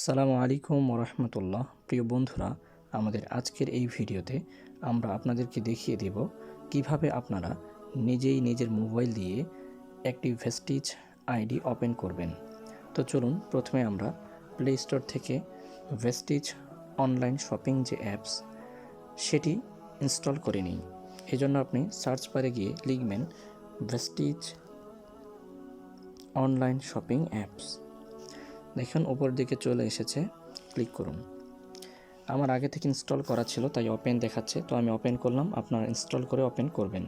আসসালামু আলাইকুম ওরহমতুল্লাহ। প্রিয় বন্ধুরা, আমাদের আজকের এই ভিডিওতে আমরা আপনাদেরকে দেখিয়ে দেব কিভাবে আপনারা নিজেই নিজের মোবাইল দিয়ে একটি ভেস্টিজ আইডি ওপেন করবেন। তো চলুন প্রথমে আমরা প্লে স্টোর থেকে ভেস্টিজ অনলাইন শপিং যে অ্যাপস সেটি ইনস্টল করে নিই। এজন্য আপনি সার্চ বারে গিয়ে লিখবেন ভেস্টিজ অনলাইন শপিং অ্যাপস। দেখুন উপর দিকে চলে এসেছে, ক্লিক করুন। আমার আগে থেকে ইনস্টল করা ছিল তাই ওপেন দেখাচ্ছে, তো আমি ওপেন করলাম। আপনারা ইনস্টল করে ওপেন করবেন।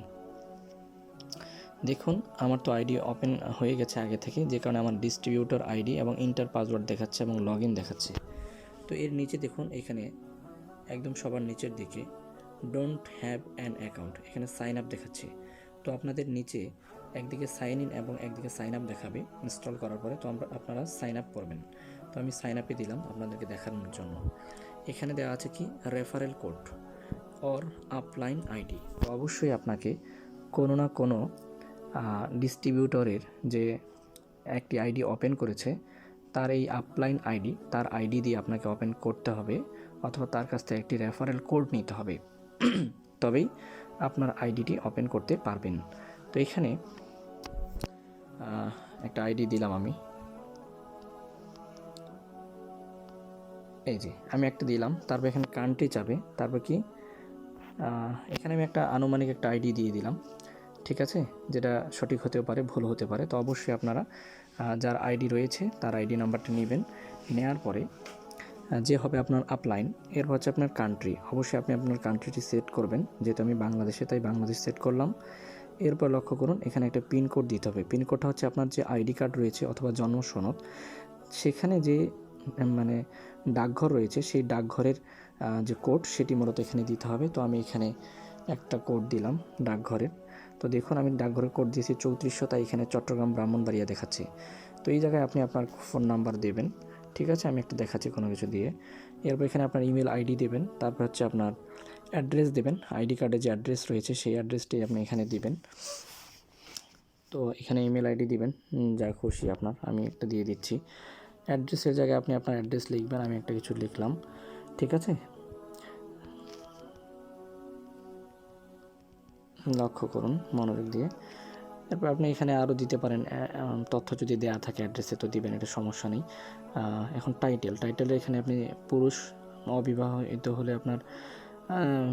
দেখুন আমার তো আইডি ওপেন হয়ে গেছে আগে থেকে, যে কারণে আমার ডিস্ট্রিবিউটর আইডি এবং ইন্টার পাসওয়ার্ড দেখাচ্ছে এবং লগ ইন দেখাচ্ছে। তো এর নিচে দেখুন, এখানে একদম সবার নিচের দিকে ডোন্ট হ্যাভ অ্যান অ্যাকাউন্ট, এখানে সাইন আপ দেখাচ্ছে। তো আপনাদের নিচে একদিকে সাইন ইন এবং একদিকে সাইন আপ দেখাবে ইনস্টল করার পরে। তো আপনারা সাইন আপ করবেন। তো আমি সাইন আপে দিলাম আপনাদেরকে দেখানোর জন্য। এখানে দেওয়া আছে কি referral code or upline ID. তো অবশ্যই আপনাকে কোনো না কোনো ডিস্ট্রিবিউটরের যে একটি আইডি ওপেন করেছে তার এই আপলাইন আইডি, তার আইডি দিয়ে আপনাকে ওপেন করতে হবে, অথবা তার কাছ থেকে একটি রেফারেল কোড নিতে হবে, তবেই আপনার আইডিটি ওপেন করতে পারবেন। তো এখানে একটা আইডি দিলাম আমি, এই যে আমি একটা দিলাম। তারপর এখানে কান্ট্রি চাবে, তারপর কি এখানে আমি একটা আনুমানিক একটা আইডি দিয়ে দিলাম, ঠিক আছে, যেটা সঠিক হতেও পারে ভুল হতে পারে। তো অবশ্যই আপনারা যার আইডি রয়েছে তার আইডি নাম্বারটা নেবেন। নেওয়ার পরে যে হবে আপনার আপলাইন, এর হচ্ছে আপনার কান্ট্রি। অবশ্যই আপনি আপনার কান্ট্রিটি সেট করবেন, যেহেতু আমি বাংলাদেশে তাই বাংলাদেশ সেট করলাম। এরপর লক্ষ্য করুন, এখানে একটা পিনকোড দিতে হবে। পিনকোডটা হচ্ছে আপনার যে আইডি কার্ড রয়েছে অথবা জন্ম সনদ, সেখানে যে মানে ডাকঘর রয়েছে সেই ডাকঘরের যে কোড সেটি মূলত এখানে দিতে হবে। তো আমি এখানে একটা কোড দিলাম ডাকঘরের। তো দেখুন আমি ডাকঘরের কোড দিয়েছি 3400, তাই এখানে চট্টগ্রাম ব্রাহ্মণবাড়িয়া দেখাচ্ছে। তো এই জায়গায় আপনি আপনার ফোন নাম্বার দেবেন, ঠিক আছে, আমি একটা দেখাচ্ছি কোনো কিছু দিয়ে। এরপর এখানে আপনার ইমেল আইডি দেবেন, তারপর হচ্ছে আপনার অ্যাড্রেস দেবেন। আইডি কার্ডে যে অ্যাড্রেস রয়েছে সেই অ্যাড্রেসটি আপনি এখানে দিবেন। তো এখানে ইমেল আইডি দিবেন, যা খুশি আপনার, আমি একটা দিয়ে দিচ্ছি। অ্যাড্রেসের জায়গায় আপনি আপনার অ্যাড্রেস লিখবেন, আমি একটা কিছু লিখলাম, ঠিক আছে। লক্ষ্য করুন মনোযোগ দিয়ে। এরপর আপনি এখানে আরও দিতে পারেন তথ্য, যদি দেওয়া থাকে অ্যাড্রেসে তো দিবেন, এটা সমস্যা নেই। এখন টাইটেলে এখানে আপনি পুরুষ, অবিবাহিত হলে আপনার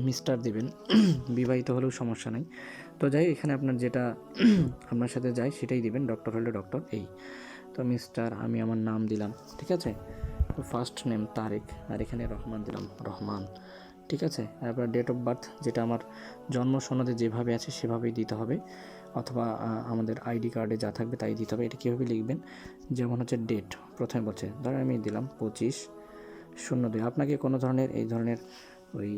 মিস্টার দিবেন, বিবাহিত হলেও সমস্যা নেই। তো যাই, এখানে আপনার যেটা আপনার সাথে যায় সেটাই দিবেন। ডক্টর হলে ডক্টর, এই তো মিস্টার, আমি আমার নাম দিলাম, ঠিক আছে। তো ফার্স্ট নেম তারেক, আর এখানে রহমান দিলাম, রহমান, ঠিক আছে। তারপর ডেট অফ বার্থ, যেটা আমার জন্ম সনদে যেভাবে আছে সেভাবেই দিতে হবে, অথবা আমাদের আইডি কার্ডে যা থাকবে তাই দিতে হবে। এটা কীভাবে লিখবেন, যেমন হচ্ছে ডেট প্রথমে বলছে, ধরেন আমি দিলাম 25/02। আপনাকে কোনো ধরনের এই ধরনের ওই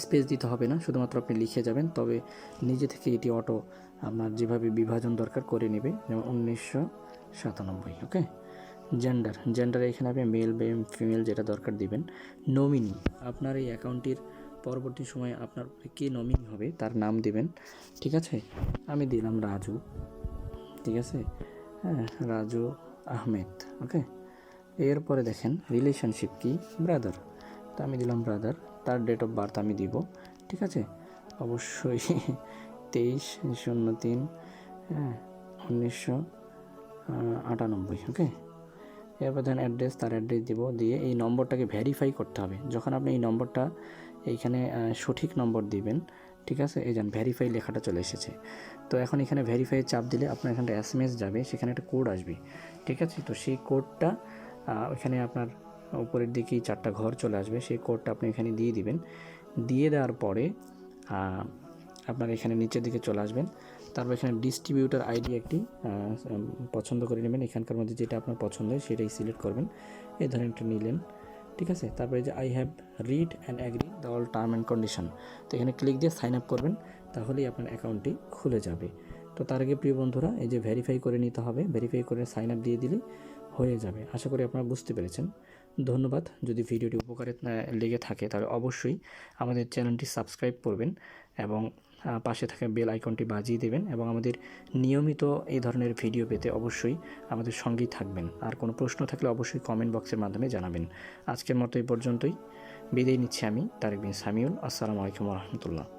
স্পেস দিতে হবে না, শুধুমাত্র আপনি লিখে যাবেন। তবে নিজে থেকে এটি অটো আপনার যেভাবে বিভাজন দরকার করে নেবে, যেমন 1997। ওকে। জেন্ডারে এখানে আপনি মেল বা ফিমেল যেটা দরকার দিবেন। নমিনি, আপনার এই অ্যাকাউন্টটির পরবর্তী সময়ে আপনার কে নমিনি হবে তার নাম দিবেন, ঠিক আছে। আমি দিলাম রাজু, ঠিক আছে, হ্যাঁ, রাজু আহমেদ, ওকে। এরপরে দেখেন রিলেশনশিপ কি, ব্রাদার, তো আমি দিলাম ব্রাদার। তার ডেট অফ বার্থ আমি দিব, ঠিক আছে, অবশ্যই 23/03, হ্যাঁ, 1998, ওকে। এরপর ধরেন অ্যাড্রেস, তার অ্যাড্রেস দিব, দিয়ে এই নম্বরটাকে ভেরিফাই করতে হবে। যখন আপনি এই নম্বরটা এইখানে সঠিক নম্বর দিবেন, ঠিক আছে, এই যান ভেরিফাই লেখাটা চলে এসেছে। তো এখন এখানে ভেরিফাই চাপ দিলে আপনার এখানে SMS যাবে, সেখানে একটা কোড আসবে, ঠিক আছে। তো সেই কোডটা ওইখানে আপনার উপরের দিকেই 4টা ঘর চলে আসবে, সেই কোডটা আপনি এখানে দিয়ে দিবেন। দিয়ে দেওয়ার পরে আপনার এখানে নিচের দিকে চলে আসবেন। তারপর এখানে ডিস্ট্রিবিউটর আইডি একটি পছন্দ করে নেবেন। এখানকার মধ্যে যেটা আপনার পছন্দ হয় সেটাই সিলেক্ট করবেন। এই ধরনের একটা নিলেন, ঠিক আছে। তারপরে যে I have read and agree the all term and condition, তো এখানে ক্লিক দিয়ে সাইন আপ করবেন, তাহলেই আপনার অ্যাকাউন্টটি খুলে যাবে। তো তার আগে প্রিয় বন্ধুরা, এই যে ভেরিফাই করে নিতে হবে, ভেরিফাই করে সাইন আপ দিয়ে দিলেই হয়ে যাবে। আশা করি আপনারা বুঝতে পেরেছেন। ধন্যবাদ। যদি ভিডিওটি উপকারে লেগে থাকে তাহলে অবশ্যই আমাদের চ্যানেলটি সাবস্ক্রাইব করবেন এবং পাশে থাকা বেল আইকনটি বাজিয়ে দেবেন এবং আমাদের নিয়মিত এই ধরনের ভিডিও পেতে অবশ্যই আমাদের সঙ্গেই থাকবেন। আর কোনো প্রশ্ন থাকলে অবশ্যই কমেন্ট বক্সের মাধ্যমে জানাবেন। আজকের মতো এই পর্যন্তই, বিদায় নিচ্ছি আমি তারেক বিন সামিউল। আসসালামু আলাইকুম রহমতুল্লাহ।